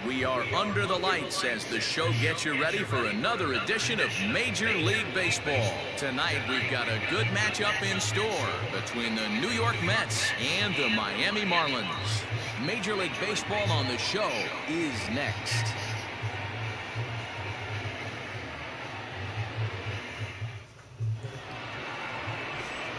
We are under the lights as the show gets you ready for another edition of Major League Baseball. Tonight, we've got a good matchup in store between the New York Mets and the Miami Marlins. Major League Baseball on the show is next.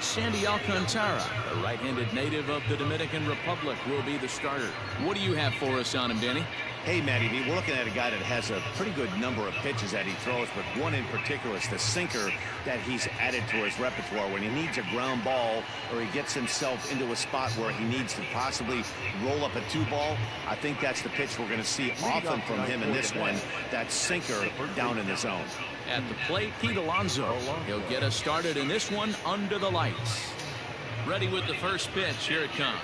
Sandy Alcantara, a right-handed native of the Dominican Republic, will be the starter. What do you have for us on him, Danny? Hey, Matty V, we're looking at a guy that has a pretty good number of pitches that he throws, but one in particular is the sinker that he's added to his repertoire. When he needs a ground ball or he gets himself into a spot where he needs to possibly roll up a 2-ball, I think that's the pitch we're going to see often from him in this one, that sinker down in the zone. At the plate, Pete Alonso. He'll get us started in this one under the lights. Ready with the first pitch. Here it comes.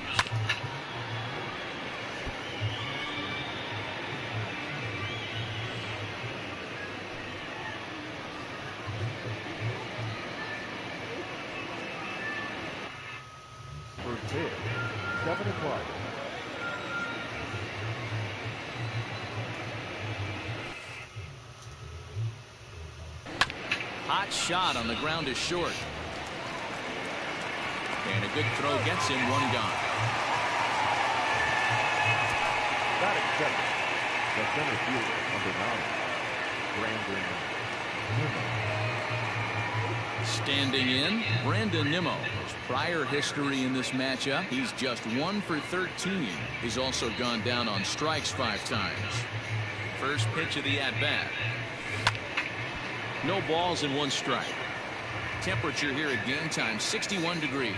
For 7 o'clock. Hot shot on the ground is short. And a good throw gets him, one gone. Not accepted. The center fielder number 9, Brandon Nimmo. Standing in, Brandon Nimmo. His prior history in this matchup, he's just 1 for 13. He's also gone down on strikes 5 times. First pitch of the at-bat. No balls and 1 strike. Temperature here at game time, 61 degrees.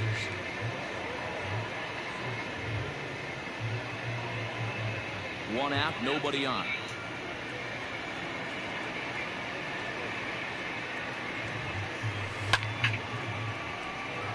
One out, nobody on.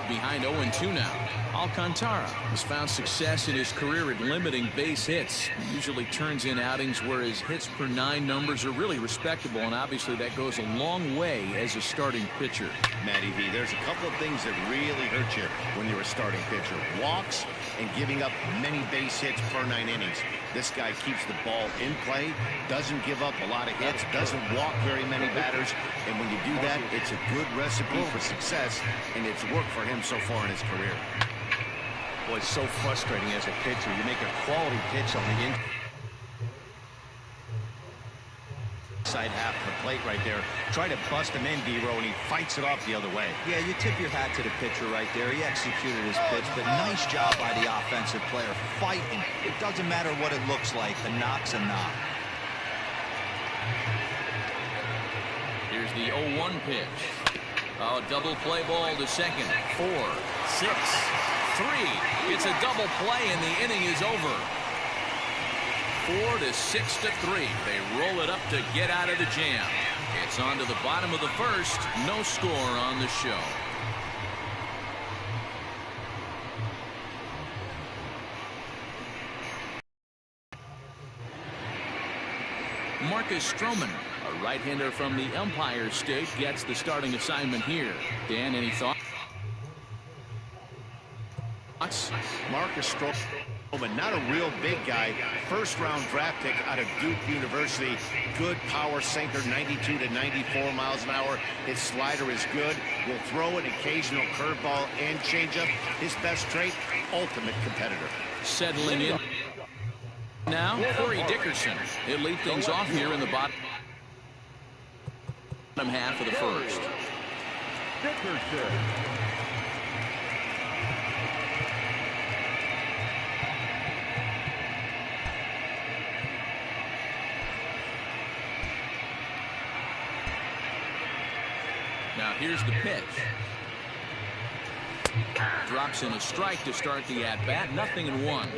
Behind 0-2 now. Alcantara has found success in his career at limiting base hits. He usually turns in outings where his hits per 9 numbers are really respectable, and obviously that goes a long way as a starting pitcher. Matty V, there's a couple of things that really hurt you when you're a starting pitcher. Walks and giving up many base hits per 9 innings. This guy keeps the ball in play, doesn't give up a lot of hits, doesn't walk very many batters, and when you do that, it's a good recipe for success, and it's worked for him so far in his career. Boy, it's so frustrating as a pitcher. You make a quality pitch on the inside half of the plate right there. Try to bust him in, D-Row, and he fights it off the other way. Yeah, you tip your hat to the pitcher right there. He executed his pitch, but nice job by the offensive player fighting. It doesn't matter what it looks like. A knock's a knock. Here's the 0-1 pitch. Oh, double play ball to second. 4, 6, 3. It's a double play, and the inning is over. 4 to 6 to 3. They roll it up to get out of the jam. It's on to the bottom of the first. No score on the show. Marcus Stroman, a right-hander from the Empire State, gets the starting assignment here. Dan, any thoughts? Marcus Stroman, not a real big guy. First-round draft pick out of Duke University. Good power sinker, 92 to 94 miles an hour. His slider is good. Will throw an occasional curveball and changeup. His best trait, ultimate competitor. Settling in Now, Corey Dickerson. He'll lead things off here in the bottom half of the first. Dickerson. Now here's the pitch. Drops in a strike to start the at-bat. 0-1.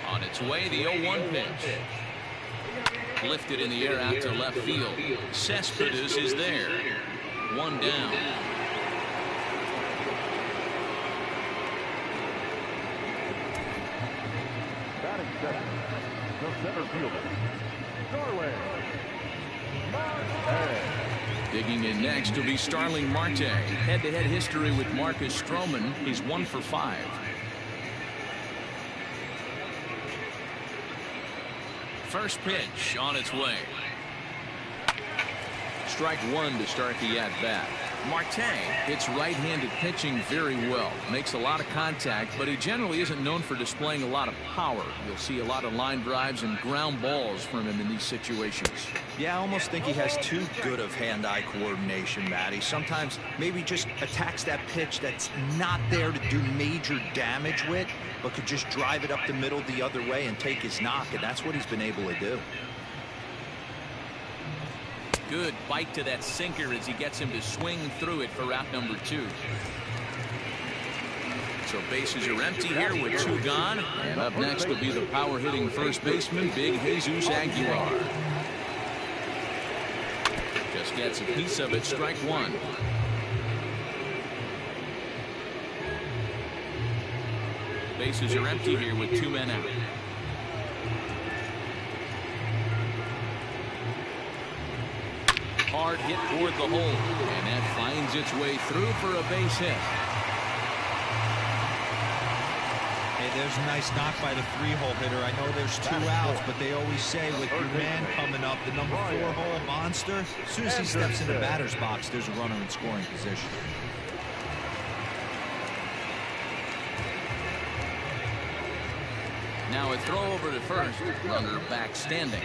On its way, the 0-1 pitch. Lifted in the air out to left field. Cespedes is there. One down. Batting second, the center fielder, Starling Marte. Digging in next will be Starling Marte. Head-to-head history with Marcus Stroman. He's 1 for 5. First pitch on its way. Strike one to start the at-bat. Marte hits right-handed pitching very well. Makes a lot of contact, but he generally isn't known for displaying a lot of power. You'll see a lot of line drives and ground balls from him in these situations. Yeah, I almost think he has too good of hand-eye coordination, Matty. Sometimes maybe just attacks that pitch that's not there to do major damage with, but could just drive it up the middle the other way and take his knock, and that's what he's been able to do. Good bite to that sinker as he gets him to swing through it for out number 2. So bases are empty here with 2 gone. And up next will be the power-hitting first baseman, Big Jesus Aguilar. Just gets a piece of it, strike one. Bases are empty here with 2 men out. Hard hit toward the hole, and that finds its way through for a base hit. Hey, there's a nice knock by the 3-hole hitter. I know there's 2 outs, but they always say with your man coming up, the number 4-hole monster, as soon as he steps in the batter's box, there's a runner in scoring position. Now a throw over to first, runner back standing.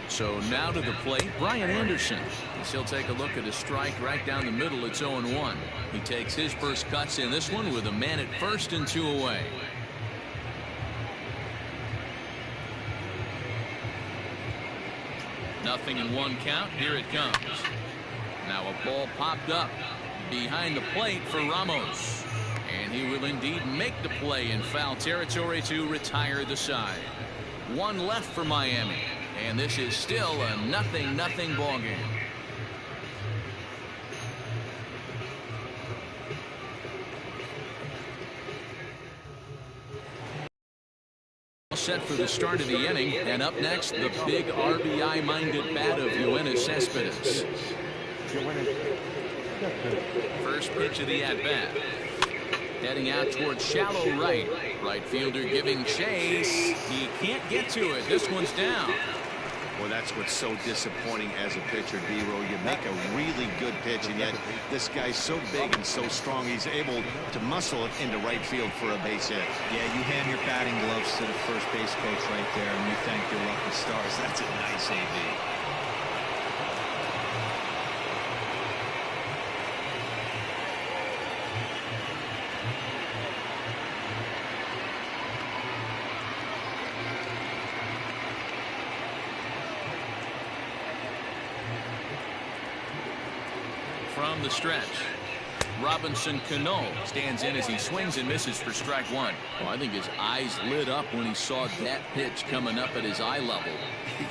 So now to the plate, Brian Anderson. As he'll take a look at a strike right down the middle. It's 0-1. He takes his first cuts in this one with a man at first and 2 away. Nothing in 1 count. Here it comes. Now a ball popped up behind the plate for Ramos. And he will indeed make the play in foul territory to retire the side. 1 left for Miami. And this is still a 0-0 ball game. Set for the start of the inning, and up next, the big RBI-minded bat of Yoenis Cespedes. First pitch of the at-bat. Heading out towards shallow right. Right fielder giving chase. He can't get to it. This one's down. Well, that's what's so disappointing as a pitcher, D-Roll. You make a really good pitch, and yet this guy's so big and so strong, he's able to muscle it into right field for a base hit. Yeah, you hand your batting gloves to the first base coach right there, and you thank your lucky stars. That's a nice AB. From the stretch, Robinson Cano stands in as he swings and misses for strike one. Well, I think his eyes lit up when he saw that pitch coming up at his eye level.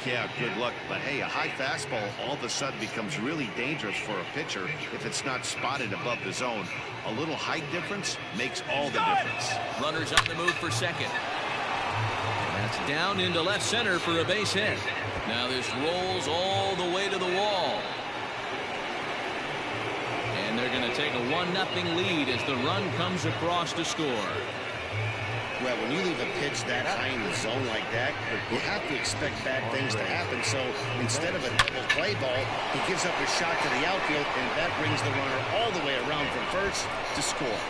Yeah, good luck. But hey, a high fastball all of a sudden becomes really dangerous for a pitcher if it's not spotted above the zone. A little height difference makes all the difference. Runners on the move for second. And that's down into left center for a base hit. Now this rolls all the way to the wall. And they're going to take a 1-0 lead as the run comes across to score. Well, when you leave a pitch that high in the zone like that, you have to expect bad things to happen. So instead of a double play ball, he gives up a shot to the outfield, and that brings the runner all the way around from first to score.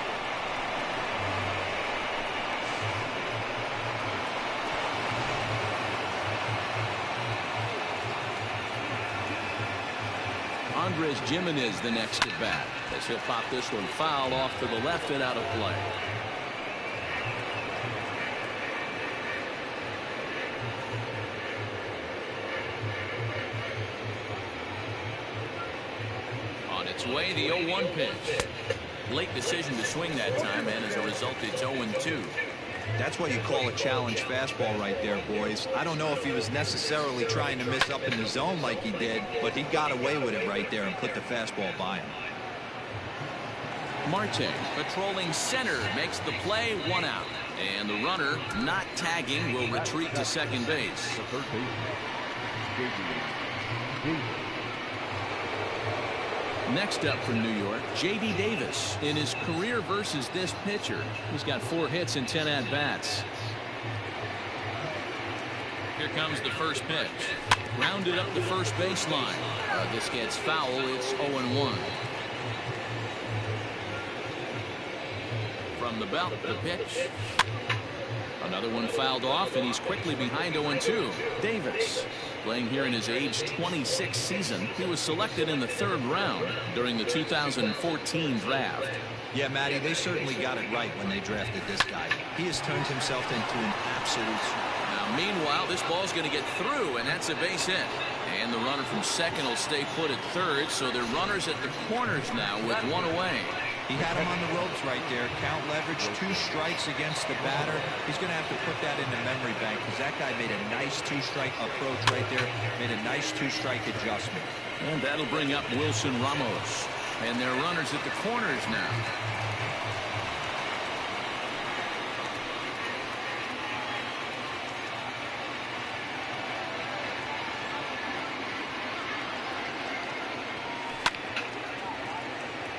Andres Gimenez the next at bat, as he'll pop this one foul off to the left and out of play. On its way, the 0-1 pitch. Late decision to swing that time, and as a result, it's 0-2. That's what you call a challenge fastball right there, boys. I don't know if he was necessarily trying to miss up in the zone like he did, but he got away with it right there and put the fastball by him. Marte, patrolling center, makes the play, 1 out. And the runner, not tagging, will retreat to second base. The third baseman, Next up for New York, J.D. Davis. In his career versus this pitcher, he's got 4 hits and 10 at-bats. Here comes the first pitch. Grounded up the first baseline. This gets foul. It's 0-1. From the belt, the pitch. Another one fouled off, and he's quickly behind 0-2. Davis, playing here in his age 26 season, he was selected in the 3rd round during the 2014 draft. Yeah, Matty, they certainly got it right when they drafted this guy. He has turned himself into an absolute... Now, meanwhile, this ball's going to get through, and that's a base hit. And the runner from second will stay put at third, so they're runners at the corners now with 1 away. He had him on the ropes right there. Count leverage, 2 strikes against the batter. He's going to have to put that in the memory bank because that guy made a nice 2-strike approach right there. Made a nice 2-strike adjustment. And that'll bring up Wilson Ramos. And they're runners at the corners now.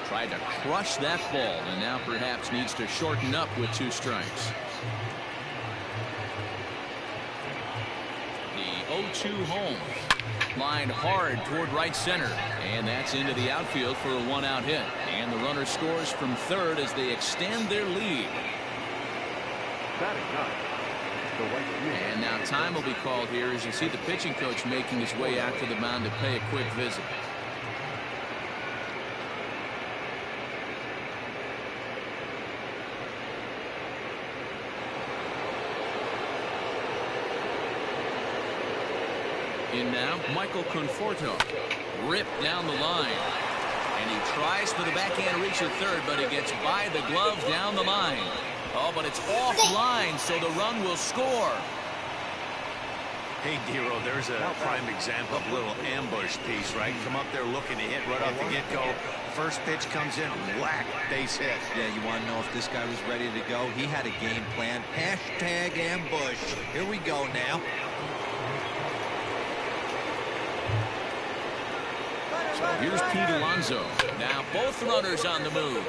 Tried to crush that ball, and now perhaps needs to shorten up with 2 strikes. The 0-2 home. Lined hard toward right center, and that's into the outfield for a 1-out hit. And the runner scores from third as they extend their lead. And now time will be called here as you see the pitching coach making his way out to the mound to pay a quick visit. In now, Michael Conforto. Ripped down the line. And he tries for the backhand reach at third, but it gets by the glove down the line. Oh, but it's offline, so the run will score. Hey, Dero, there's a prime example of a little ambush piece, right? Come up there looking to hit right off the get-go. First pitch comes in, whack, base hit. Yeah, you want to know if this guy was ready to go? He had a game plan. Hashtag ambush. Here we go now. So here's Pete Alonso. Now both runners on the move.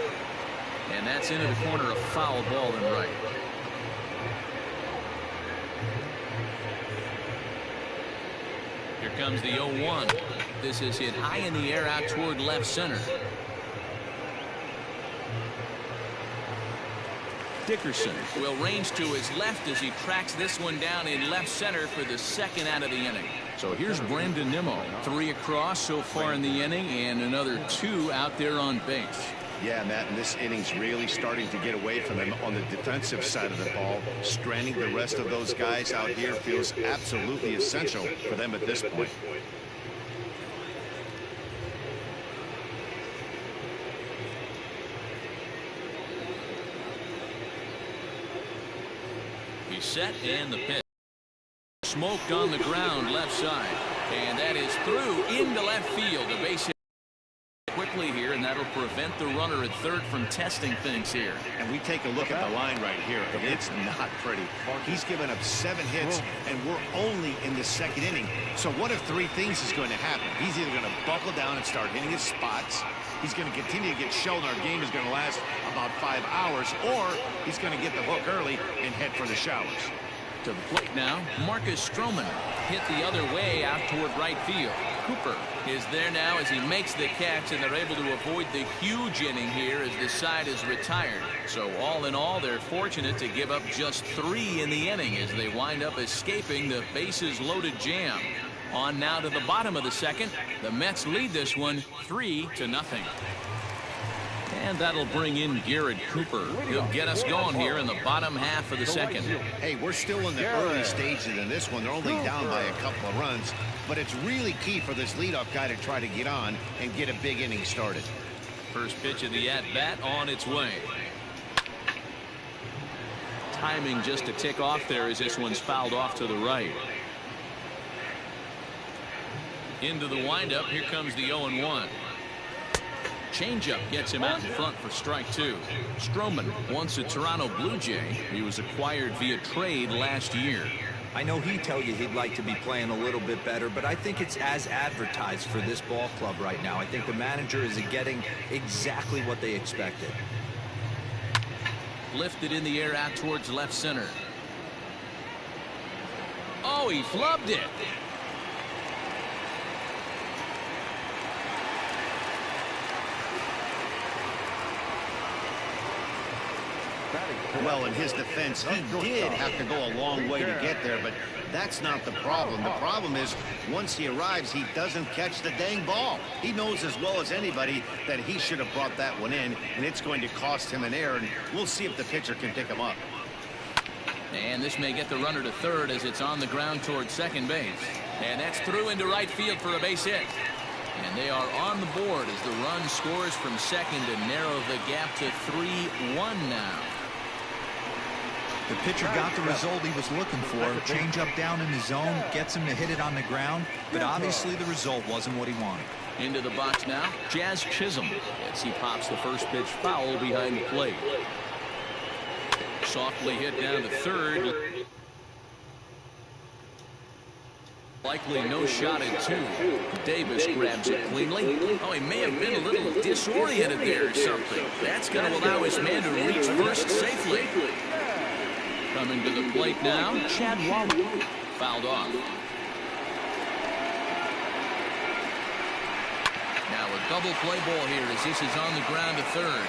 And that's into the corner, a foul ball and right. Here comes the 0-1. This is hit high in the air out toward left center. Dickerson will range to his left as he tracks this one down in left center for the 2nd out of the inning. So here's Brandon Nimmo. 3 across so far in the inning and another 2 out there on base. Yeah, Matt, and this inning's really starting to get away from them on the defensive side of the ball. Stranding the rest of those guys out here feels absolutely essential for them at this point. He's set and the pitch. Smoked on the ground left side. And that is through into left field. The base hit quickly here, and that'll prevent the runner at third from testing things here. And we take a look at the line right here. It's not pretty. He's given up 7 hits, and we're only in the 2nd inning. So what if 3 things is going to happen? He's either going to buckle down and start hitting his spots, he's going to continue to get shelled, our game is going to last about 5 hours, or he's going to get the hook early and head for the showers. To the plate now, Marcus Stroman hit the other way out toward right field. Cooper is there now as he makes the catch, and they're able to avoid the huge inning here as the side is retired. So all in all, they're fortunate to give up just 3 in the inning as they wind up escaping the bases loaded jam. On now to the bottom of the 2nd. The Mets lead this one 3-0. And that'll bring in Garrett Cooper. He'll get us going here in the bottom half of the 2nd. Hey, we're still in the early stages in this one. They're only down by a couple of runs, but it's really key for this leadoff guy to try to get on and get a big inning started. First pitch of the at-bat on its way. Timing just to tick off there as this one's fouled off to the right. Into the windup. Here comes the 0-1. Changeup gets him out in front for strike 2. Stroman, once a Toronto Blue Jay, he was acquired via trade last year. I know he'd tell you he'd like to be playing a little bit better, but I think it's as advertised for this ball club right now. I think the manager is getting exactly what they expected. Lifted in the air out towards left center. Oh, he flubbed it. Well, in his defense, he did have to go a long way to get there, but that's not the problem. The problem is once he arrives, he doesn't catch the dang ball. He knows as well as anybody that he should have brought that one in, and it's going to cost him an error, and we'll see if the pitcher can pick him up. And this may get the runner to third as it's on the ground towards second base. And that's through into right field for a base hit. And they are on the board as the run scores from second to narrow the gap to 3-1 now. The pitcher got the result he was looking for. Change up down in the zone, gets him to hit it on the ground, but obviously the result wasn't what he wanted. Into the box now, Jazz Chisholm as he pops the first pitch foul behind the plate. Softly hit down to third. Likely no shot at 2. Davis grabs it cleanly. Oh, he may have been a little disoriented there or something. That's going to allow his man to reach first safely. Coming to the plate now, Chad Wallach. Fouled off. Now a double play ball here as this is on the ground to third.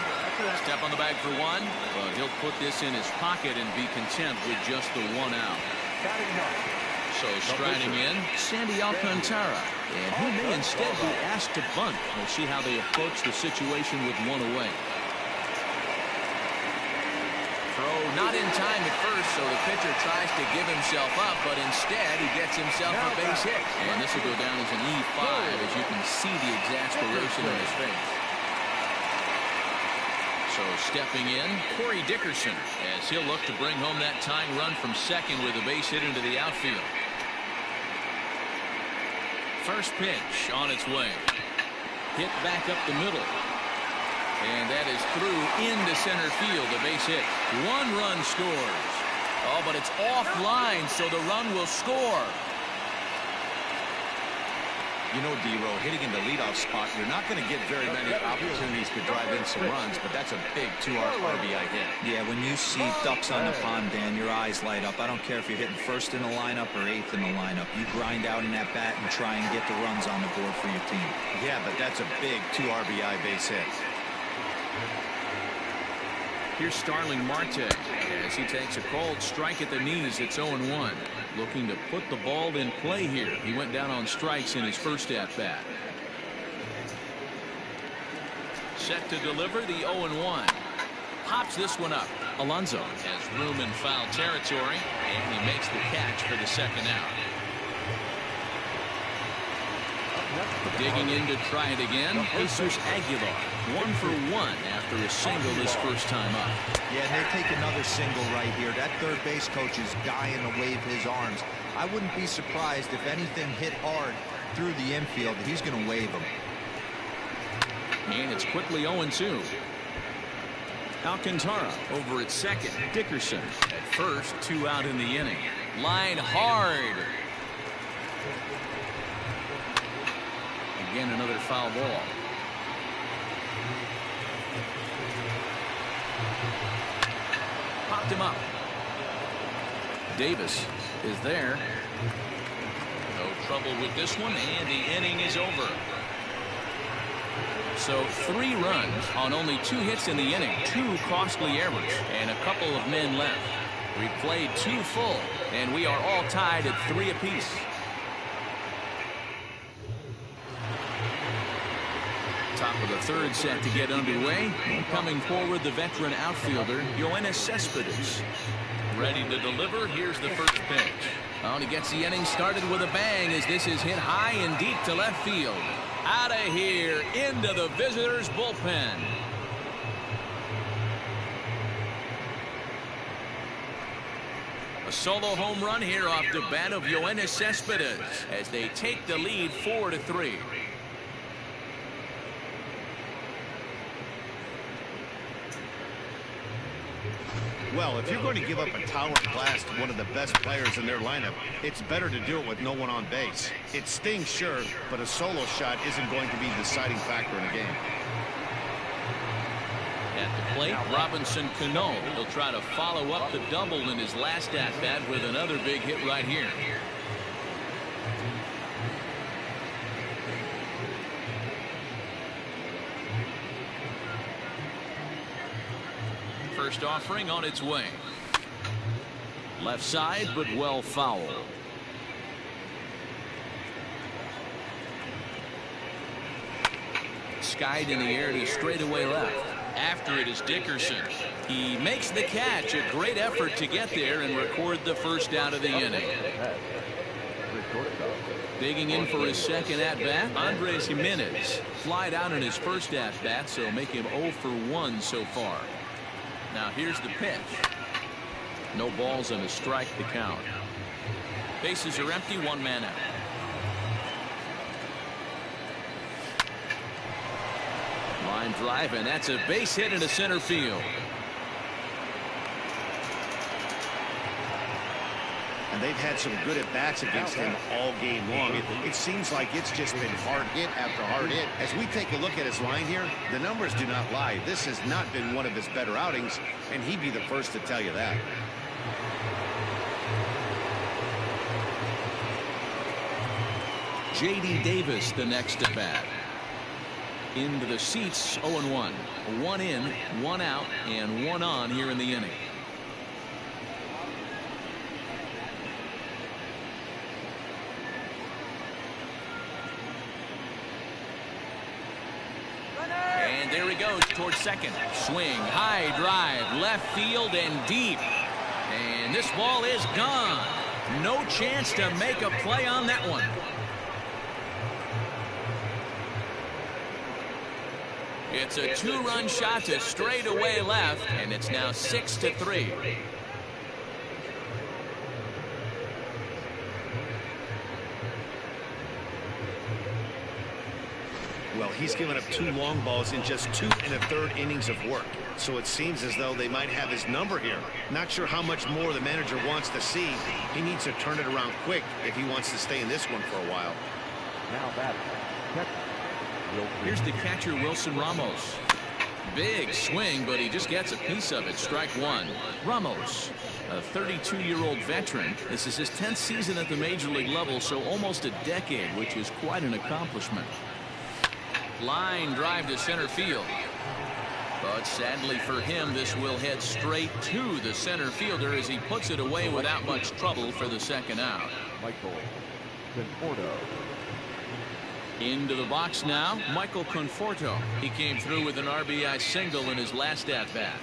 Step on the bag for 1. But he'll put this in his pocket and be content with just the 1 out. So striding in, Sandy Alcantara. And he may instead be asked to bunt. We'll see how they approach the situation with 1 away. Throw not in time at first, so the pitcher tries to give himself up, but instead he gets himself a base hit. And this will go down as an E5 as you can see the exasperation in his face. So stepping in, Corey Dickerson as he'll look to bring home that tying run from second with a base hit into the outfield. First pitch on its way. Hit back up the middle. And that is through into center field, a base hit. 1 run scores. Oh, but it's offline, so the run will score. You know, D-Row, hitting in the leadoff spot, you're not going to get very many opportunities to drive in some runs, but that's a big 2 RBI hit. Yeah, when you see ducks on the pond, Dan, your eyes light up. I don't care if you're hitting first in the lineup or 8th in the lineup. You grind out in that bat and try and get the runs on the board for your team. Yeah, but that's a big 2 RBI base hit. Here's Starling Marte as he takes a cold strike at the knees. It's 0-1. Looking to put the ball in play here. He went down on strikes in his first at-bat. Set to deliver the 0-1. Pops this one up. Alonso has room in foul territory, and he makes the catch for the second out. Digging in to try it again, Jesus Aguilar. 1 for 1 after a single this first time up. Yeah, and they take another single right here. That third base coach is dying to wave his arms. I wouldn't be surprised if anything hit hard through the infield. He's going to wave them. And it's quickly 0-2. Alcantara over at second. Dickerson at first. 2 out in the inning. Line hard. Again, another foul ball. Popped him up. Davis is there. No trouble with this one, and the inning is over. So 3 runs on only 2 hits in the inning, 2 costly errors, and a couple of men left. We played 2 full, and we are all tied at 3 apiece. Top of the 3rd set to get underway. Coming forward, the veteran outfielder, Yoenis Cespedes. Ready to deliver. Here's the first pitch. Oh, and he gets the inning started with a bang as this is hit high and deep to left field. Out of here, into the visitors' bullpen. A solo home run here off the bat of Yoenis Cespedes as they take the lead 4-3. Well, if you're going to give up a towering blast to one of the best players in their lineup, it's better to do it with no one on base. It stings, sure, but a solo shot isn't going to be the deciding factor in a game. At the plate, Robinson Cano. He'll try to follow up the double in his last at-bat with another big hit right here. First offering on its way. Left side, but well fouled. Skied in the air to straightaway left. After it is Dickerson. He makes the catch. A great effort to get there and record the first out of the inning. Digging in for his second at-bat, Andres Jimenez. Flied out in his first at-bat, so make him 0 for 1 so far. Now here's the pitch. No balls and a strike to count. Bases are empty, 1 man out. Line drive, and that's a base hit into center field. And they've had some good at-bats against him all game long. It seems like it's just been hard hit after hard hit. As we take a look at his line here, the numbers do not lie. This has not been one of his better outings, and he'd be the first to tell you that. J.D. Davis, the next at bat. Into the seats, 0-1. 1 in, 1 out, and 1 on here in the inning. And there he goes towards second. Swing, high drive, left field and deep. And this ball is gone. No chance to make a play on that one. It's a 2-run shot to straightaway left, and it's now 6-3. Well, he's given up 2 long balls in just 2 1/3 innings of work. So it seems as though they might have his number here. Not sure how much more the manager wants to see. He needs to turn it around quick if he wants to stay in this one for a while. Now batting. Here's the catcher, Wilson Ramos. Big swing, but he just gets a piece of it. Strike 1. Ramos, a 32-year-old veteran. This is his 10th season at the major league level, so almost a decade, which is quite an accomplishment. Line drive to center field. But sadly for him, this will head straight to the center fielder as he puts it away without much trouble for the second out. Michael Conforto. Into the box now, Michael Conforto. He came through with an RBI single in his last at-bat.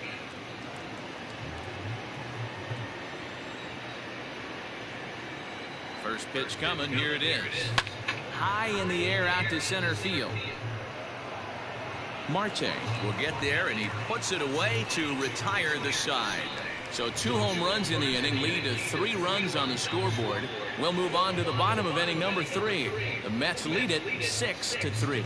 First pitch coming, here it is. High in the air out to center field. Marte will get there, and he puts it away to retire the side. So 2 home runs in the inning lead to 3 runs on the scoreboard. We'll move on to the bottom of inning number 3. The Mets lead it 6-3.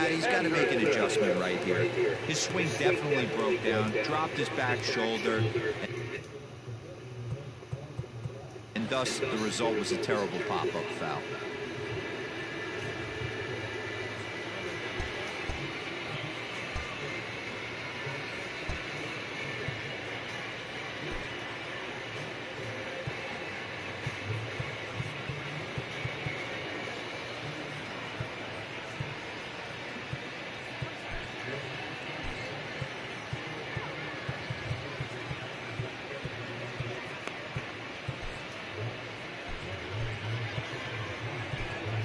Matt, he's got to make an adjustment right here. His swing definitely broke down, dropped his back shoulder, and thus the result was a terrible pop-up foul.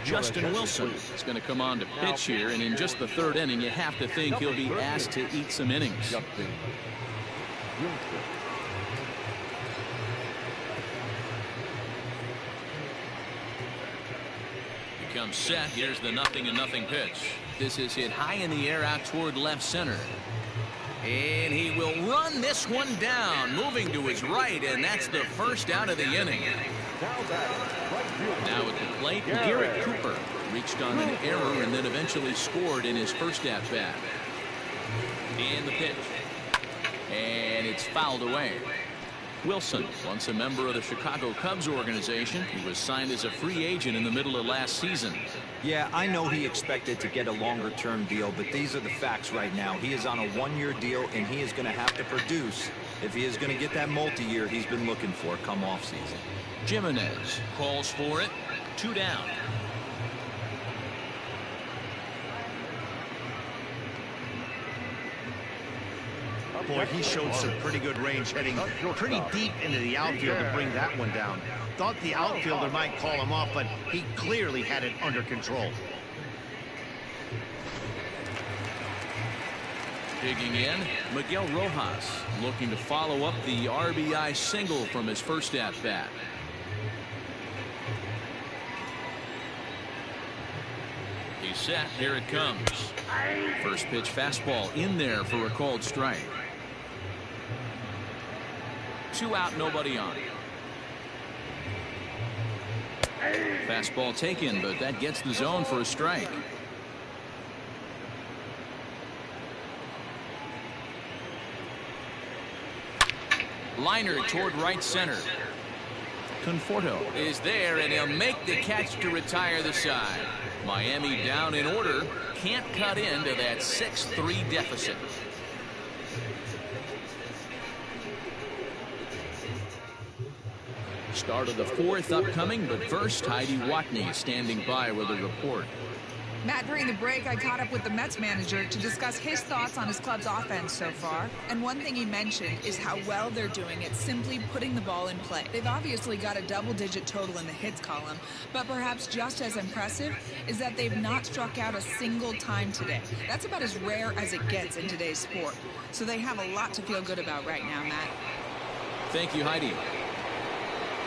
Justin Wilson is going to come on to pitch here, and in just the third inning, you have to think he'll be asked to eat some innings. Justin Wilson. He comes set. Here's the 0-0 pitch. This is hit high in the air out toward left center. And he will run this one down, moving to his right, and that's the first out of the inning. Now at the plate, Garrett Cooper reached on an error and then eventually scored in his first at-bat. And the pitch. And it's fouled away. Wilson, once a member of the Chicago Cubs organization, he was signed as a free agent in the middle of last season. Yeah, I know he expected to get a longer-term deal, but these are the facts right now. He is on a one-year deal, and he is going to have to produce if he is going to get that multi-year he's been looking for come off-season. Jimenez calls for it. 2 down. Boy, he showed some pretty good range, heading pretty deep into the outfield to bring that one down. Thought the outfielder might call him off, but he clearly had it under control. Digging in, Miguel Rojas looking to follow up the RBI single from his first at-bat. He's set. Here it comes. First pitch fastball in there for a called strike. 2 out, nobody on. Fastball taken, but that gets the zone for a strike. Liner toward right center. Conforto is there, and he'll make the catch to retire the side. Miami down in order, can't cut into that 6-3 deficit. Start of the 4th upcoming, but first, Heidi Watney standing by with a report. Matt, during the break, I caught up with the Mets manager to discuss his thoughts on his club's offense so far. And one thing he mentioned is how well they're doing at simply putting the ball in play. They've obviously got a double-digit total in the hits column, but perhaps just as impressive is that they've not struck out a single time today. That's about as rare as it gets in today's sport. So they have a lot to feel good about right now, Matt. Thank you, Heidi.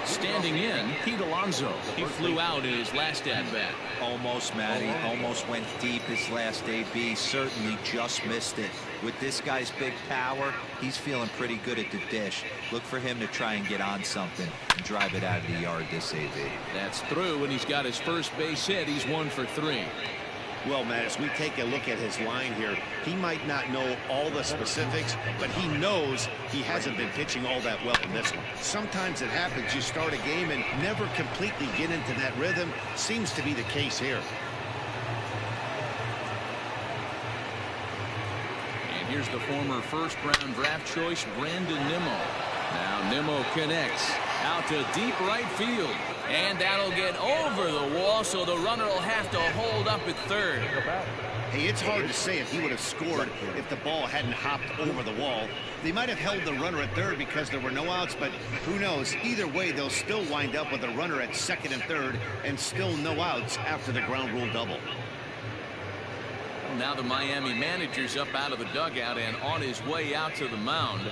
Standing in, Pete Alonso. He flew out in his last at-bat. Almost, Matty. Almost went deep his last AB. Certainly just missed it. With this guy's big power, he's feeling pretty good at the dish. Look for him to try and get on something and drive it out of the yard this AB. That's through, and he's got his first base hit. He's 1 for 3. Well, Matt, as we take a look at his line here, he might not know all the specifics, but he knows he hasn't been pitching all that well in this one. Sometimes it happens. You start a game and never completely get into that rhythm. Seems to be the case here. And here's the former first-round draft choice, Brandon Nimmo. Now Nimmo connects out to deep right field. And that'll get over the wall, so the runner will have to hold up at third. Hey, it's hard to say if he would have scored if the ball hadn't hopped over the wall. They might have held the runner at third because there were no outs, but who knows? Either way, they'll still wind up with a runner at second and third and still no outs after the ground rule double. Now the Miami manager's up out of the dugout and on his way out to the mound.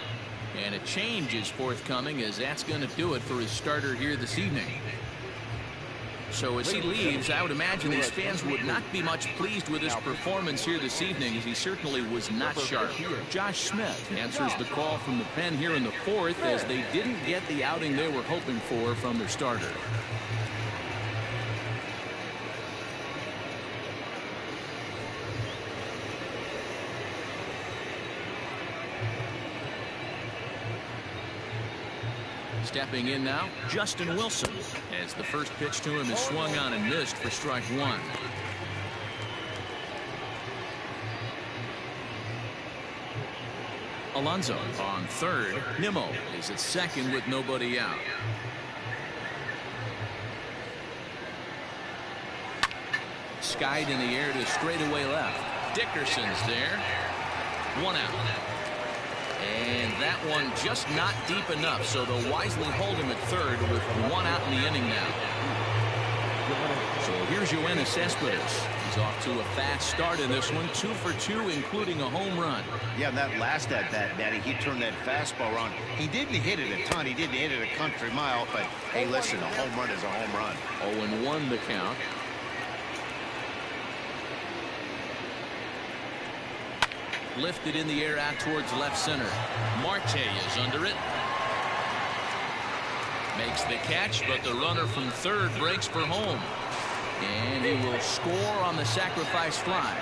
And a change is forthcoming, as that's going to do it for his starter here this evening. So as he leaves, I would imagine these fans would not be much pleased with his performance here this evening, as he certainly was not sharp. Josh Smith answers the call from the pen here in the 4th, as they didn't get the outing they were hoping for from their starter. Stepping in now, Justin Wilson, as the first pitch to him is swung on and missed for strike one. Alonso on third. Nimmo is at second with nobody out. Skied in the air to straightaway left. Dickerson's there. One out. And that one just not deep enough, so they'll wisely hold him at third with one out in the inning now. So here's Yoenis Cespedes. He's off to a fast start in this one, 2 for 2, including a home run. Yeah, and that last at bat, Matty, he turned that fastball around. He didn't hit it a ton. He didn't hit it a country mile, but hey, listen, a home run is a home run. 0-1 the count. Lifted in the air out towards left center. Marte is under it. Makes the catch, but the runner from third breaks for home. And he will score on the sacrifice fly.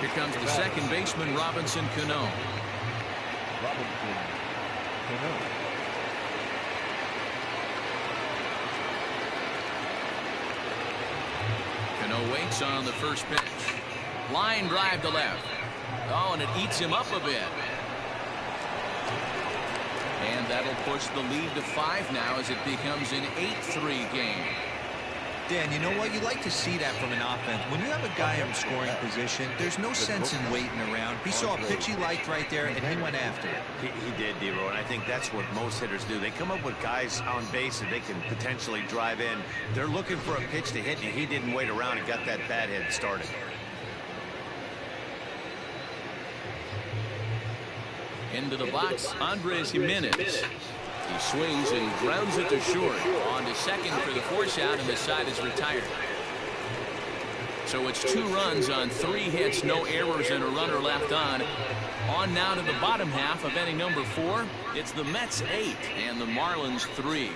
Here comes the second baseman, Robinson Cano. Cano waits on the first pitch. Line drive to left. Oh, and it eats him up a bit. And that'll push the lead to 5 now as it becomes an 8-3 game. Dan, you know what? You like to see that from an offense. When you have a guy in scoring position, there's no sense in waiting around. He saw a pitch he liked right there, and he went after it. He did, D-Row, and I think that's what most hitters do. They come up with guys on base that they can potentially drive in. They're looking for a pitch to hit, and he didn't wait around and got that bat hit started. Into the box, Andres Jimenez. He swings and grounds it to short. On to second for the force out, and the side is retired. So it's 2 runs on 3 hits, no errors, and a runner left on. On now to the bottom half of inning number 4. It's the Mets 8 and the Marlins 3.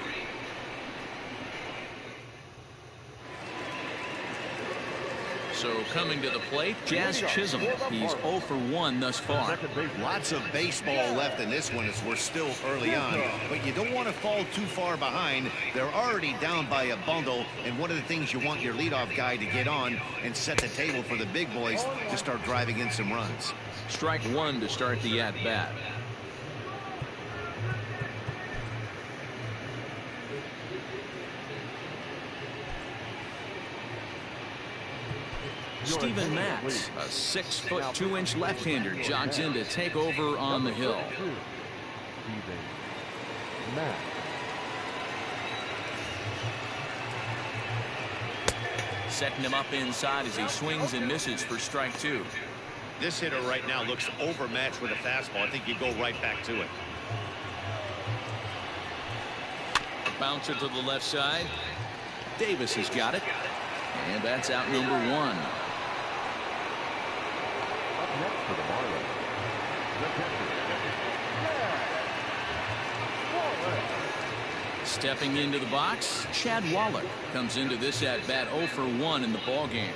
So coming to the plate, Jazz Chisholm. He's 0 for 1 thus far. Lots of baseball left in this one as we're still early on, but you don't want to fall too far behind. They're already down by a bundle, and one of the things you want your leadoff guy to get on and set the table for the big boys to start driving in some runs. Strike 1 to start the at-bat. Steven Matz, a 6'2" left-hander, jogs in to take over on the hill. Setting him up inside as he swings and misses for strike 2. This hitter right now looks overmatched with a fastball. I think he'd go right back to it. Bouncer to the left side. Davis has got it. And that's out number 1. Next for the Marlins, stepping into the box, Chad Wallach comes into this at-bat 0 for 1 in the ballgame.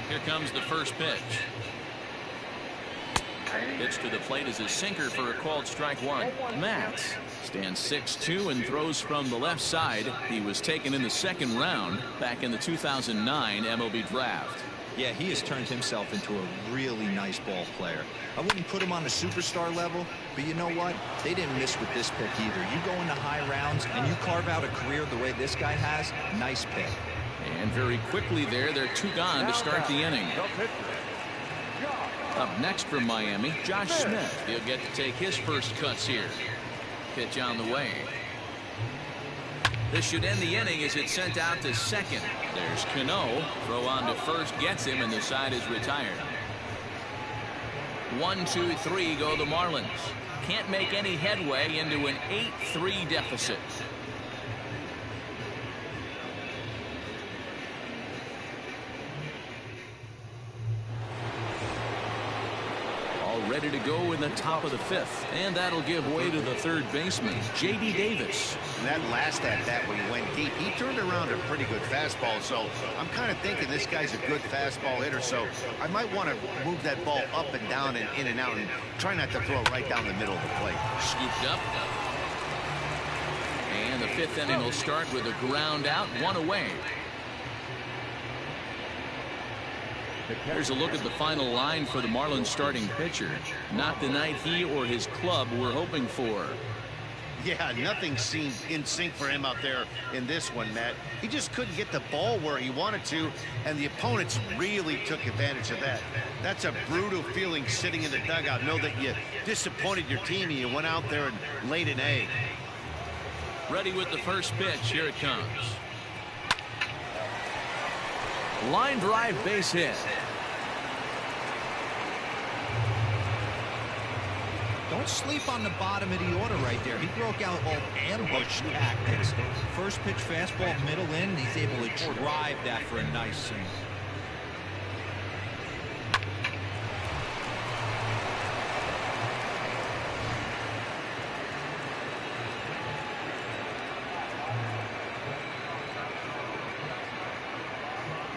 Here comes the first pitch. Pitch to the plate is a sinker for a called strike 1. Matz stands 6'2" and throws from the left side. He was taken in the second round back in the 2009 MLB draft. Yeah, he has turned himself into a really nice ball player. I wouldn't put him on the superstar level, but you know what? They didn't miss with this pick either. You go into high rounds and you carve out a career the way this guy has, nice pick. And very quickly there, they're 2 gone to start the inning. Up next from Miami, Josh Smith. He'll get to take his first cuts here. Pitch on the way. This should end the inning as it's sent out to second. There's Cano. Throw on to first gets him, and the side is retired. 1, 2, 3 go the Marlins. Can't make any headway into an 8-3 deficit. ready to go in the top of the 5th. And that'll give way to the third baseman, J.D. Davis. And that last at-bat when he went deep, he turned around a pretty good fastball. So I'm kind of thinking this guy's a good fastball hitter. So I might want to move that ball up and down and in and out and try not to throw it right down the middle of the plate. Scooped up. And the 5th inning will start with a ground out, 1 away. Here's a look at the final line for the Marlins starting pitcher. Not the night he or his club were hoping for. Yeah, nothing seemed in sync for him out there in this one, Matt. He just couldn't get the ball where he wanted to, and the opponents really took advantage of that. That's a brutal feeling sitting in the dugout. Know that you disappointed your team and you went out there and laid an egg. Ready with the first pitch. Here it comes. Line drive, base hit. Don't sleep on the bottom of the order right there. He broke out all ambush tactics. First pitch fastball, middle in. He's able to drive that for a nice single.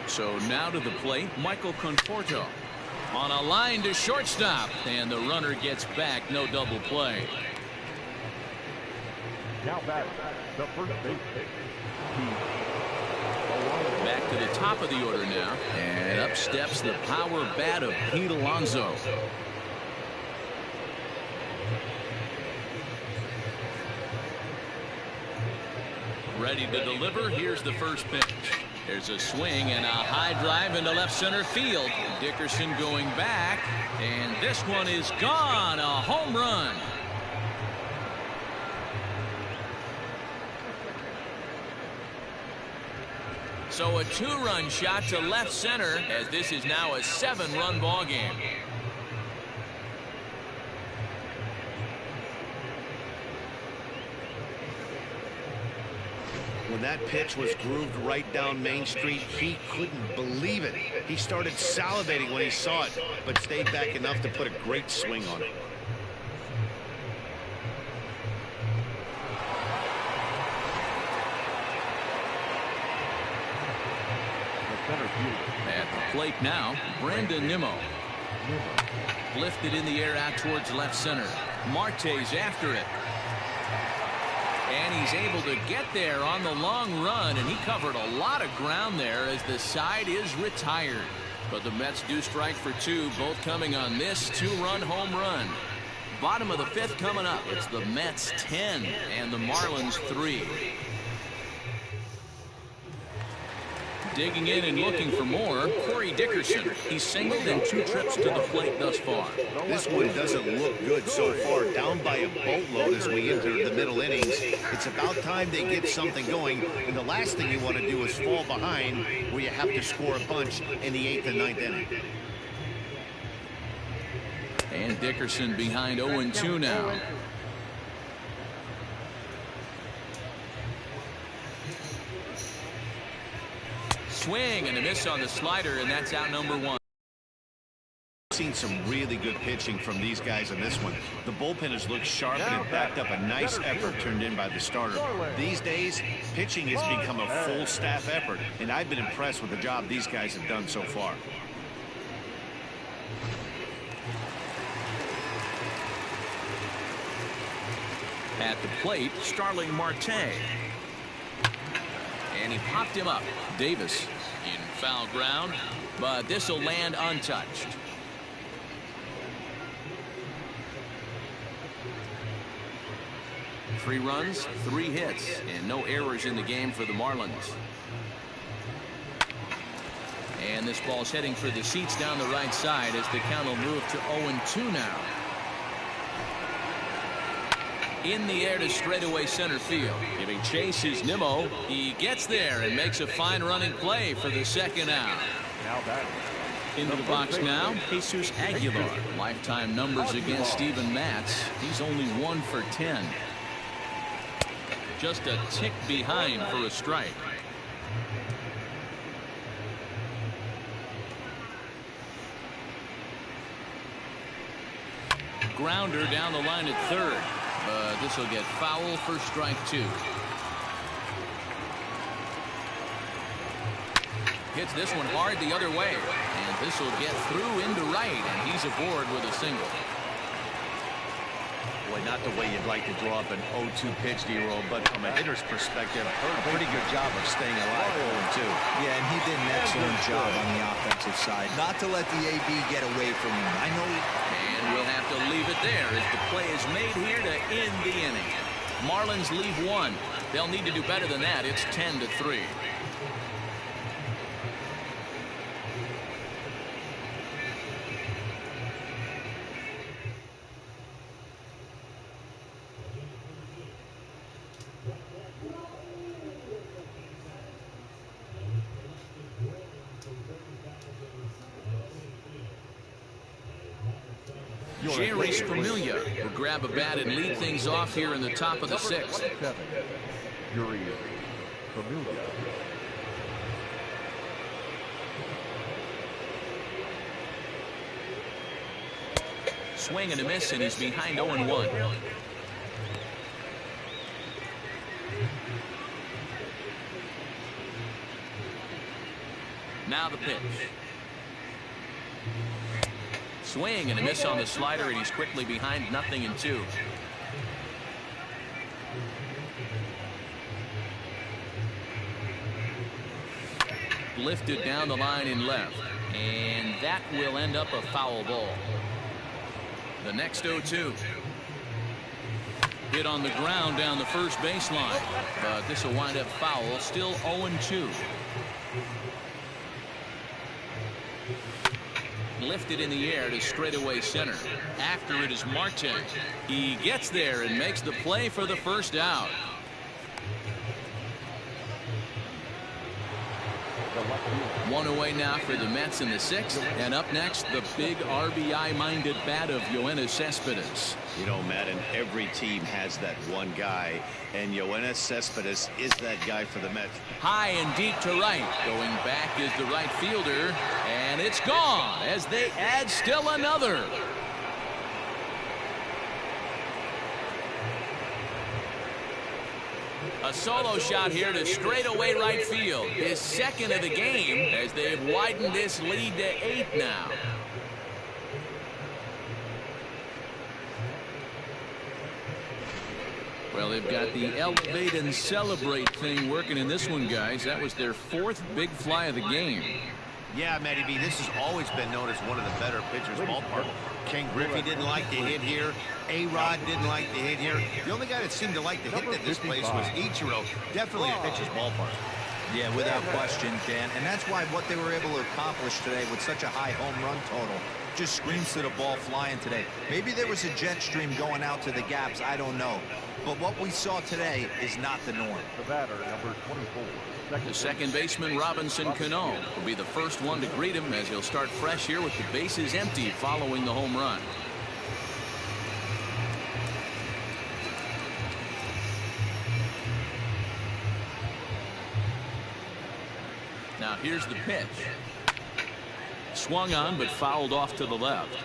So now to the plate, Michael Conforto. On a line to shortstop, and the runner gets back, no double play. Now back, the first baseman. Back to the top of the order now, and up steps the power bat of Pete Alonso. Ready to deliver. Here's the first pitch. There's a swing and a high drive into left center field. Dickerson going back, and this one is gone. A home run. So a 2-run shot to left center, as this is now a 7-run ball game. When that pitch was grooved right down Main Street, he couldn't believe it. He started salivating when he saw it, but stayed back enough to put a great swing on it. At the plate now, Brandon Nimmo. Lifted in the air out towards left center. Marte's after it. And he's able to get there on the long run, and he covered a lot of ground there as the side is retired. But the Mets do strike for 2, both coming on this 2-run home run. Bottom of the 5th coming up. It's the Mets 10 and the Marlins 3. Digging in and looking for more, Corey Dickerson. He's singled in 2 trips to the plate thus far. This one doesn't look good so far. Down by a boatload as we enter the middle innings. It's about time they get something going. And the last thing you want to do is fall behind where you have to score a bunch in the 8th and 9th inning. And Dickerson behind 0-2 now. Swing and a miss on the slider, and that's out number 1. Seen some really good pitching from these guys in this one. The bullpen has looked sharp and it backed up a nice effort turned in by the starter. These days, pitching has become a full staff effort, and I've been impressed with the job these guys have done so far. At the plate, Starling Marte. And he popped him up. Davis in foul ground, but this will land untouched. Three runs, 3 hits, and no errors in the game for the Marlins. And this ball's heading for the seats down the right side as the count will move to 0-2 now. In the air to straightaway center field. Giving chase is Nimmo. He gets there and makes a fine running play for the second out. Into the box now, Jesus Aguilar. Lifetime numbers against Steven Matz. He's only 1 for 10. Just a tick behind for a strike. grounder down the line at third. But this will get foul for strike 2. Hits this one hard the other way. And this will get through into right. And he's aboard with a single. Boy, not the way you'd like to draw up an 0-2 pitch, D-roll, but from a hitter's perspective, a pretty good job of staying alive 0-2. Yeah, and he did an excellent job on the offensive side. Not to let the AB get away from him. I know. And we'll have to leave it there as the play is made here to end the inning. Marlins leave 1. They'll need to do better than that. It's 10-3. Jerry's Familia will grab a bat and lead things off here in the top of the 6th. 7, Jerry Familia. Swing and a miss, and he's behind 0-1. Now the pitch. Swing and a miss on the slider, and he's quickly behind 0-2. Lifted down the line in left, and that will end up a foul ball. The next 0-2. Hit on the ground down the first baseline, but this will wind up foul. Still 0-2. Lifted in the air to straightaway center. After it is Marte. He gets there and makes the play for the first out. One away now for the Mets in the 6th. And up next, the big RBI-minded bat of Yoenis Cespedes. You know, Madden, every team has that one guy, and Yoenis Cespedes is that guy for the Mets. High and deep to right. Going back is the right fielder, and it's gone as they add still another. A solo shot here to straightaway right field. His second of the game as they've widened this lead to 8 now. Well, they've got the elevate and celebrate thing working in this one, guys. That was their 4th big fly of the game. Yeah, Matty B, this has always been known as one of the better pitchers' ballpark. Ken Griffey didn't like to hit here. A-Rod didn't like to hit here. The only guy that seemed to like to hit at this place was Ichiro. Definitely a pitcher's ballpark. Yeah, without question, Dan. And that's why what they were able to accomplish today with such a high home run total just screams to the ball flying today. Maybe there was a jet stream going out to the gaps. I don't know. But what we saw today is not the norm. The batter, number 24. The second baseman, Robinson Cano, will be the first one to greet him as he'll start fresh here with the bases empty following the home run. Now here's the pitch. Swung on but fouled off to the left.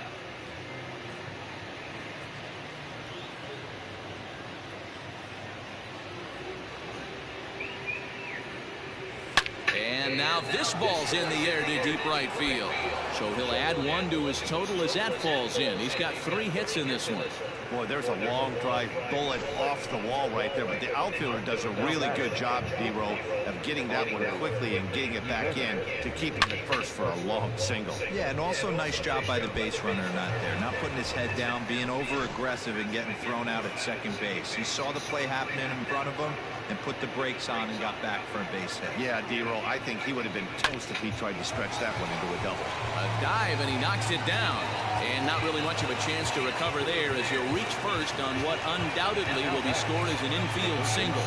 And now this ball's in the air to deep right field. So he'll add 1 to his total as that falls in. He's got 3 hits in this one. Boy, there's a long drive bullet off the wall right there, but the outfielder does a really good job, D-Roll, of getting that one quickly and getting it back in to keep him at first for a long single. Yeah, and also nice job by the base runner not there. Not putting his head down, being over-aggressive and getting thrown out at second base. He saw the play happening in front of him and put the brakes on and got back for a base hit. Yeah, D-Roll, I think he would have been toast if he tried to stretch that one into a double. A dive, and he knocks it down. And not really much of a chance to recover there as he'll reach first on what undoubtedly will be scored as an infield single.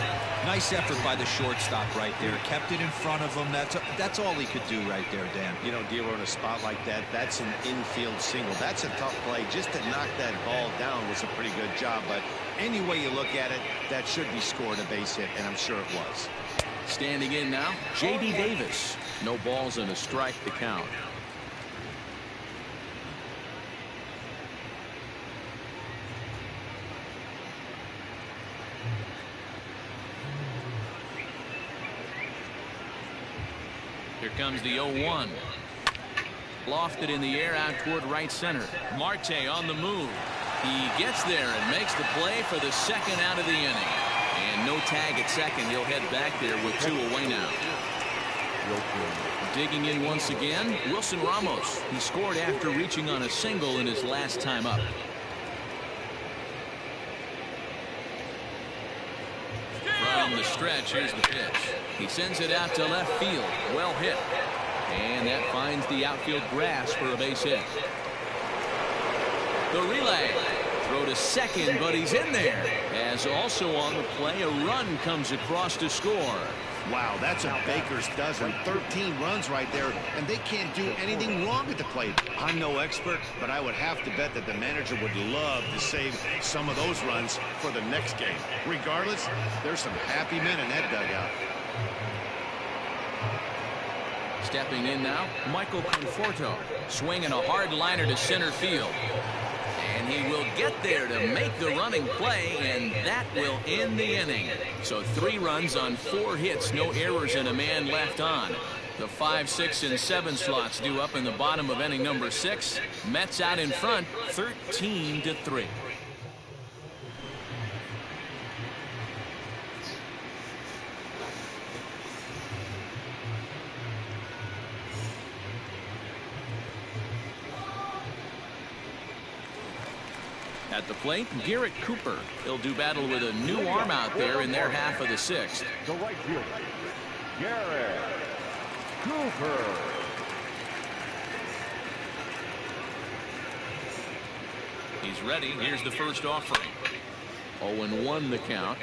Nice effort by the shortstop right there. Kept it in front of him. That's all he could do right there, Dan. You know, D-Roll, in a spot like that, that's an infield single. That's a tough play. Just to knock that ball down was a pretty good job. But any way you look at it, that should be scored a base hit, and I'm sure it was. Standing in now, J.D. Davis. No balls and a strike to count. comes the 0-1. Lofted in the air out toward right center. Marte on the move. He gets there and makes the play for the second out of the inning. And no tag at second. He'll head back there with 2 away now. Digging in once again, Wilson Ramos. He scored after reaching on a single in his last time up. From the stretch, here's the pitch. He sends it out to left field. Well hit. And that finds the outfield grass for a base hit. The relay. Throw to second, but he's in there. As also on the play, a run comes across to score. Wow, that's a baker's dozen. 13 runs right there, and they can't do anything wrong at the plate. I'm no expert, but I would have to bet that the manager would love to save some of those runs for the next game. Regardless, there's some happy men in that dugout. Stepping in now, Michael Conforto. Swinging a hard liner to center field. And he will get there to make the running play, and that will end the inning. So 3 runs on 4 hits, no errors, and a man left on. The 5, 6, and 7 slots due up in the bottom of inning number 6. Mets out in front, 13-3. At the plate, Garrett Cooper. He'll do battle with a new arm out there in their half of the 6th. The right fielder, Garrett Cooper. He's ready. Here's the first offering. 0-1 the count.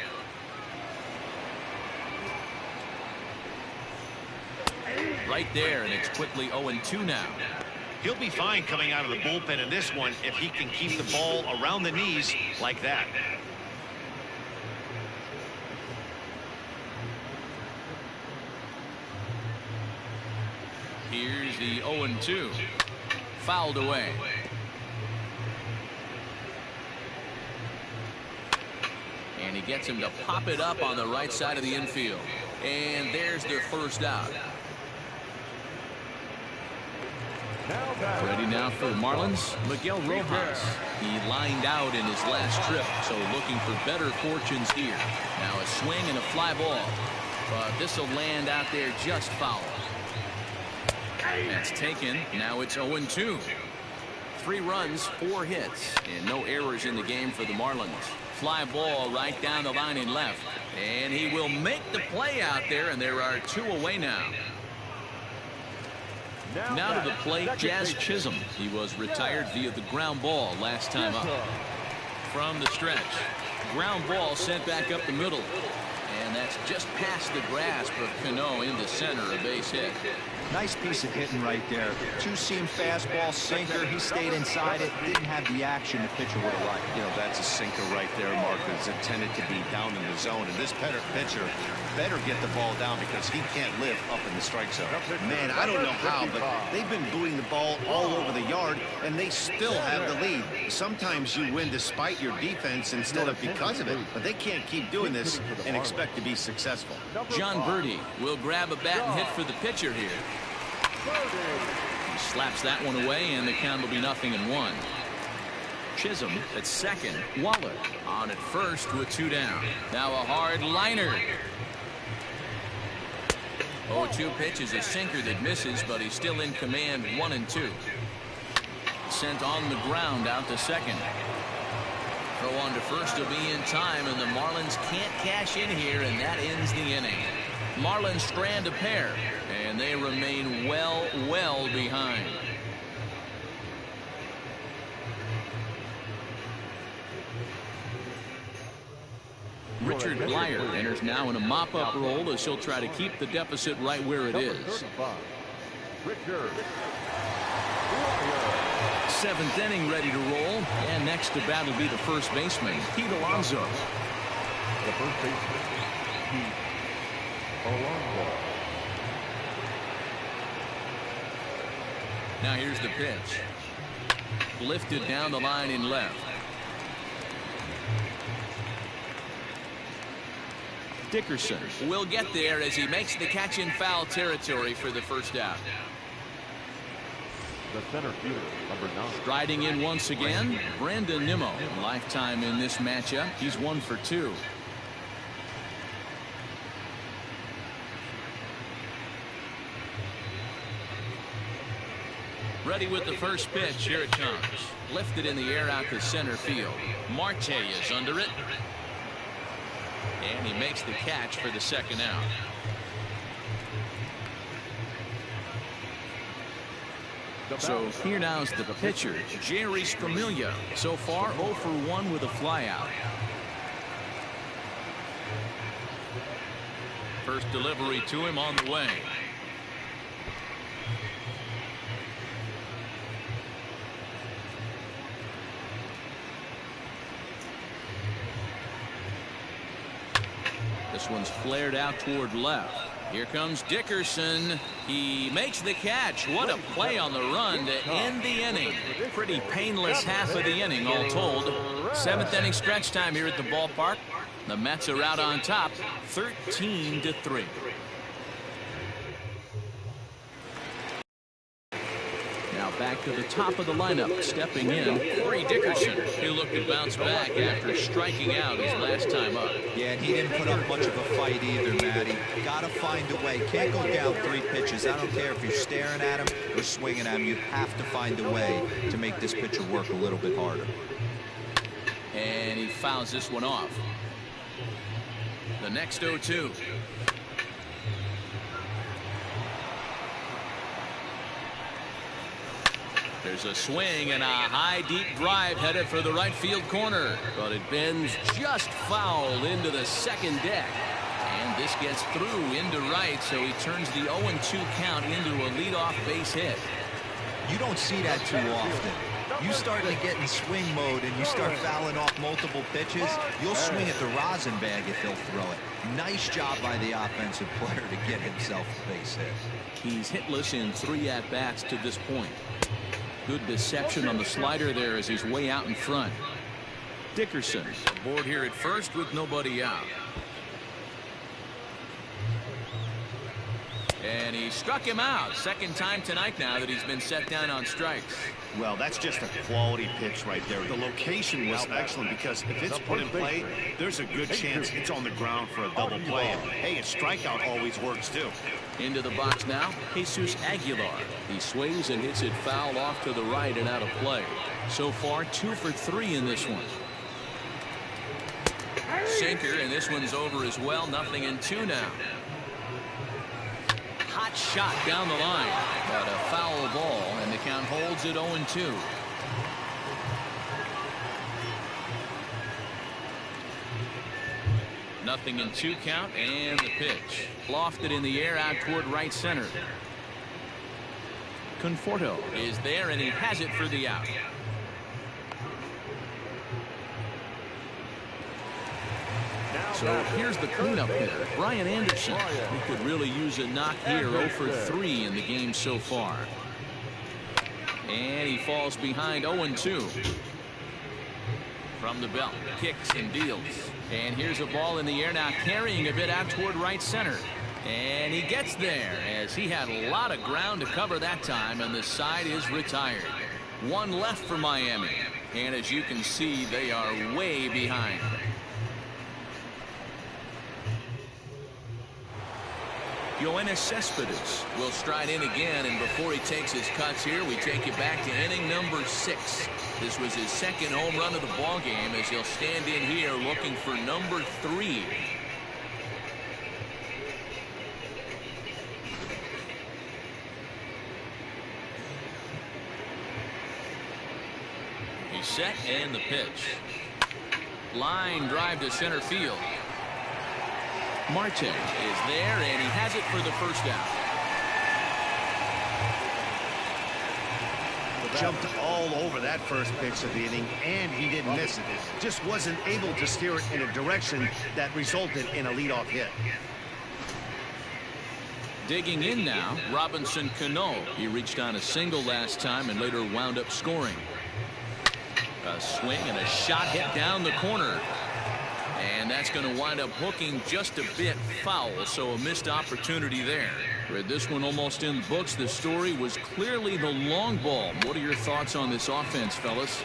Right there, and it's quickly 0-2 now. He'll be fine coming out of the bullpen in this one if he can keep the ball around the knees like that. Here's the 0-2. Fouled away. And he gets him to pop it up on the right side of the infield. And there's the first out. Ready now for the Marlins, Miguel Rojas. He lined out in his last trip, so looking for better fortunes here. Now a swing and a fly ball. But this will land out there just foul. That's taken. Now it's 0-2. 3 runs, 4 hits, and no errors in the game for the Marlins. Fly ball right down the line in left. And he will make the play out there, and there are 2 away now. Now to the plate, Jazz Chisholm. He was retired via the ground ball last time up. From the stretch, ground ball sent back up the middle. And that's just past the grasp of Cano into center, a base hit. Nice piece of hitting right there. 2-seam fastball, sinker. He stayed inside it. Didn't have the action the pitcher would have liked. You know, that's a sinker right there, Mark. It's intended to be down in the zone. And this pitcher better get the ball down because he can't live up in the strike zone. Man, I don't know how, but they've been booting the ball all over the yard, and they still have the lead. Sometimes you win despite your defense instead of because of it, but they can't keep doing this and expect to be successful. John Birdie will grab a bat and hit for the pitcher here. He slaps that one away, and the count will be 0-1. Chisholm at second. Waller on at first with 2 down. Now a hard liner. 0-2 pitch is a sinker that misses, but he's still in command. 1-2. Sent on the ground out to second. Throw on to first will be in time, and the Marlins can't cash in here, and that ends the inning. Marlins strand a pair, and they remain well behind. Richard Blyer enters now in a mop-up role as he'll try to keep the deficit right where it is. Richard. 7th inning ready to roll, and next to bat will be the first baseman, Pete Alonso. The first baseman, Pete Alonso. Now here's the pitch. Lifted down the line in left. Dickerson will get there as he makes the catch in foul territory for the first out. The center fielder, number 9. Striding in once again, Brandon Nimmo. Lifetime in this matchup. He's 1 for 2. Ready with the first pitch. Here it comes. Lifted in the air out to center field. Marte is under it. And he makes the catch for the second out. So here now is the pitcher, Jerry Scamelia. So far 0 for 1 with a flyout. First delivery to him on the way. This one's flared out toward left. Here comes Dickerson. He makes the catch. What a play on the run to end the inning. Pretty painless half of the inning all told. 7th inning stretch time here at the ballpark. The Mets are out on top 13-3. Now back to the top of the lineup. Stepping in, Corey Dickerson. He looked to bounce back after striking out his last time up. Yeah, and he didn't put up much of a fight either, Matty. Got to find a way. Can't go down 3 pitches. I don't care if you're staring at him or swinging at him. You have to find a way to make this pitcher work a little bit harder. And he fouls this one off. The next 0-2. There's a swing and a high deep drive headed for the right field corner, but it bends just foul into the second deck, and this gets through into right, so he turns the 0-2 count into a leadoff base hit. You don't see that too often. You start to get in swing mode and you start fouling off multiple pitches, you'll swing at the rosin bag if he'll throw it. Nice job by the offensive player to get himself a base hit. He's hitless in 3 at-bats to this point. Good deception on the slider there as he's way out in front. Dickerson aboard here at first with nobody out. And he struck him out. Second time tonight now that he's been set down on strikes. Well, that's just a quality pitch right there. The location was excellent because if it's put in play, there's a good chance it's on the ground for a double play. And, hey, a strikeout always works too. Into the box now, Jesus Aguilar. He swings and hits it foul off to the right and out of play. So far 2 for 3 in this one. Sinker, and this one's over as well. 0-2 now. Hot shot down the line, but a foul ball, and the count holds at 0-2. Nothing in 2 count, and the pitch lofted in the air out toward right center. Conforto is there, and he has it for the out. So here's the cleanup hitter, Brian Anderson. He could really use a knock here. 0 for 3 in the game so far. And he falls behind 0-2. From the belt, kicks and deals. And here's a ball in the air now, carrying a bit out toward right center. And he gets there as he had a lot of ground to cover that time, and the side is retired. 1 left for Miami. And as you can see, they are way behind. Yoenis Cespedes will stride in again, and before he takes his cuts here, we take you back to inning number 6. This was his second home run of the ball game as he'll stand in here looking for number 3. He's set, and the pitch. Line drive to center field. Marte is there, and he has it for the first out. Jumped all over that first pitch of the inning, and he didn't miss it. Just wasn't able to steer it in a direction that resulted in a leadoff hit. Digging in now, Robinson Cano. He reached on a single last time and later wound up scoring. A swing and a shot hit down the corner. And that's going to wind up hooking just a bit foul, so a missed opportunity there. Read this one almost in the books. The story was clearly the long ball. What are your thoughts on this offense, fellas?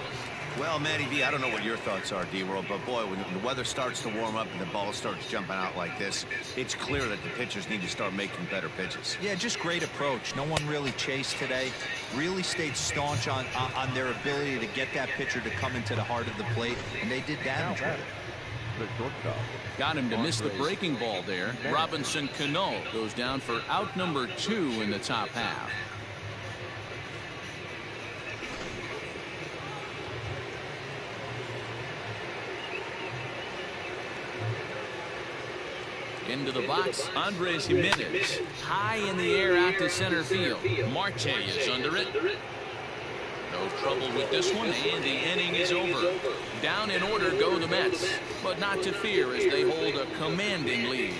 Well, Matty V, I don't know what your thoughts are, D-World, but boy, when the weather starts to warm up and the ball starts jumping out like this, it's clear that the pitchers need to start making better pitches. Yeah, just great approach. No one really chased today. Really stayed staunch on their ability to get that pitcher to come into the heart of the plate, and they did damage with it. Got him to miss the breaking ball there. Robinson Cano goes down for out number 2 in the top half. Into the box, Andres Jimenez. High in the air out to center field. Marte is under it. No trouble with this one, and the inning is over. Down in order go the Mets, but not to fear as they hold a commanding lead.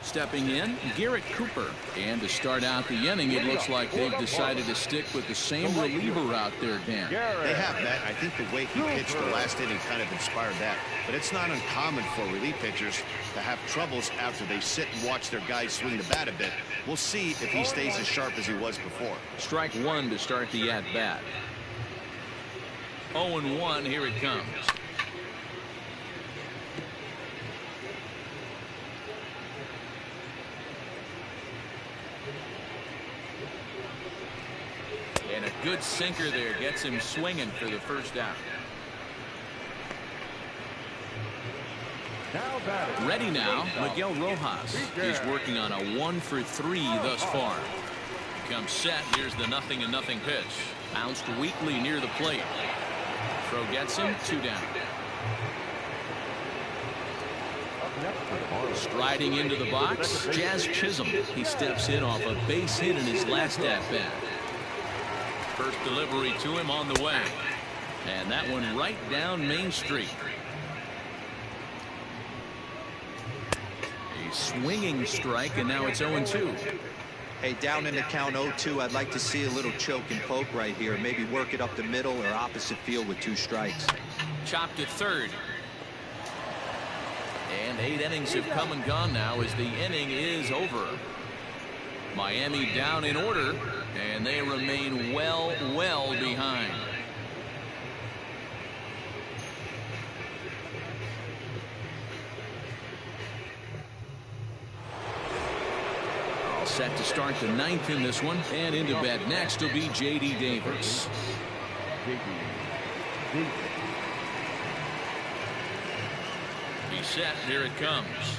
Stepping in, Garrett Cooper. And to start out the inning, it looks like they've decided to stick with the same reliever out there, Dan. They have, Matt. I think the way he pitched the last inning kind of inspired that. But it's not uncommon for relief pitchers to have troubles after they sit and watch their guys swing the bat a bit. We'll see if he stays as sharp as he was before. Strike 1 to start the at-bat. 0-1, here it comes. And a good sinker there gets him swinging for the first out. Ready now, Miguel Rojas. He's working on a 1-for-3 thus far. Comes set. Here's the 0-0 pitch. Bounced weakly near the plate. Throw gets him. 2 down. Striding into the box, Jazz Chisholm. He steps in off a base hit in his last at-bat. First delivery to him on the way. And that one right down Main Street. A swinging strike, and now it's 0-2. Hey, down in the count 0-2, I'd like to see a little choke and poke right here. Maybe work it up the middle or opposite field with 2 strikes. Chopped to third. And 8 innings have come and gone now as the inning is over. Miami down in order, and they remain well behind. All set to start the 9th in this one, and into bat next will be J.D. Davis. He's set. Here it comes.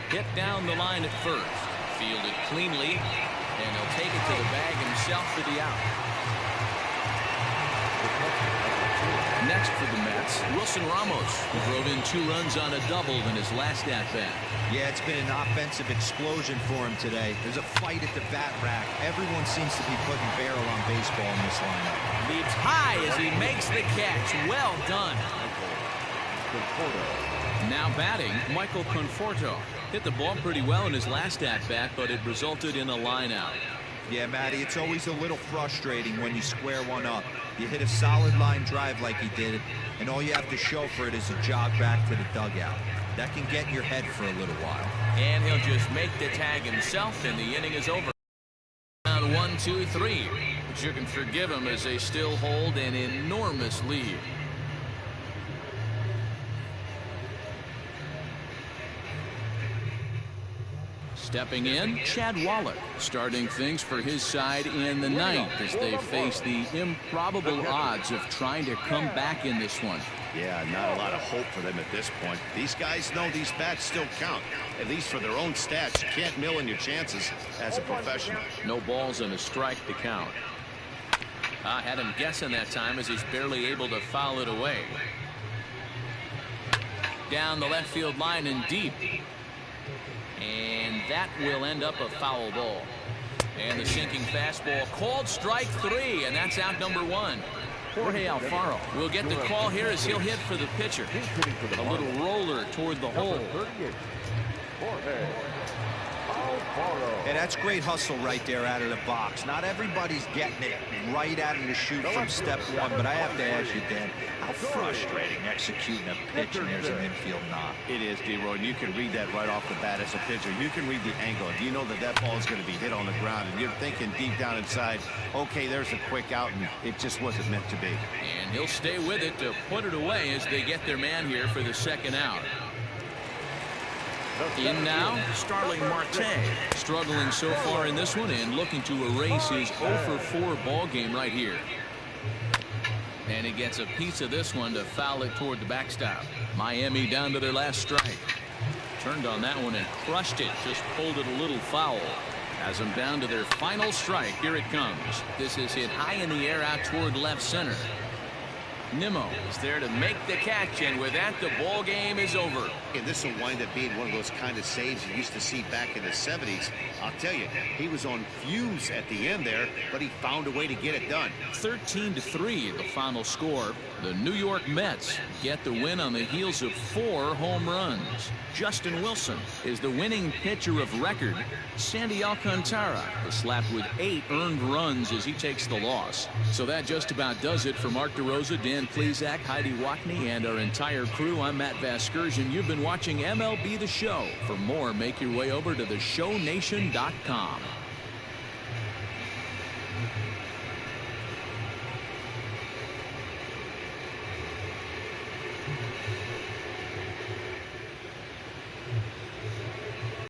Hit down the line at first. Fielded cleanly, and he'll take it to the bag himself for the out. Next for the Mets, Wilson Ramos, who drove in 2 runs on a double in his last at-bat. Yeah, it's been an offensive explosion for him today. There's a fight at the bat rack. Everyone seems to be putting barrel on baseball in this lineup. Leaps high as he makes the catch. Well done. Now batting, Michael Conforto. Hit the ball pretty well in his last at-bat, but it resulted in a line out. Yeah, Matty, it's always a little frustrating when you square one up. You hit a solid line drive like he did, and all you have to show for it is a jog back to the dugout. That can get in your head for a little while. And he'll just make the tag himself, and the inning is over. Round 1, 2, 3. But you can forgive him as they still hold an enormous lead. Stepping in, Chad Wallach, starting things for his side in the 9th as they face the improbable odds of trying to come back in this one. Yeah, not a lot of hope for them at this point. These guys know these bats still count, at least for their own stats. You can't mill in your chances as a professional. No balls and a strike to count. I had him guessing that time as he's barely able to foul it away. Down the left field line and deep. And that will end up a foul ball. And the sinking fastball called strike 3, and that's out number 1. Jorge Alfaro will get the call here as he'll hit for the pitcher. A little roller toward the hole. And that's great hustle right there out of the box. Not everybody's getting it right out of the chute from step one, but I have to ask you, Dan, how frustrating executing a pitch and there's an infield knock. It is, D-Roy, and you can read that right off the bat as a pitcher. You can read the angle. You know that that ball is going to be hit on the ground, and you're thinking deep down inside, okay, there's a quick out, and it just wasn't meant to be. And he'll stay with it to put it away as they get their man here for the second out. In now, Starling Marte, struggling so far in this one and looking to erase his 0-for-4 ball game right here. And he gets a piece of this one to foul it toward the backstop. Miami down to their last strike. Turned on that one and crushed it. Just pulled it a little foul. Has them down to their final strike. Here it comes. This is hit high in the air out toward left center. Nimmo is there to make the catch, and with that, the ball game is over. And this will wind up being one of those kind of saves you used to see back in the 70s. I'll tell you, he was on fumes at the end there, but he found a way to get it done. 13-3, the final score. The New York Mets get the win on the heels of 4 home runs. Justin Wilson is the winning pitcher of record. Sandy Alcantara is slapped with 8 earned runs as he takes the loss. So that just about does it for Mark DeRosa, Dan Plesac, Heidi Watney, and our entire crew. I'm Matt Vasgersian. You've been watching MLB The Show. For more, make your way over to theshownation.com.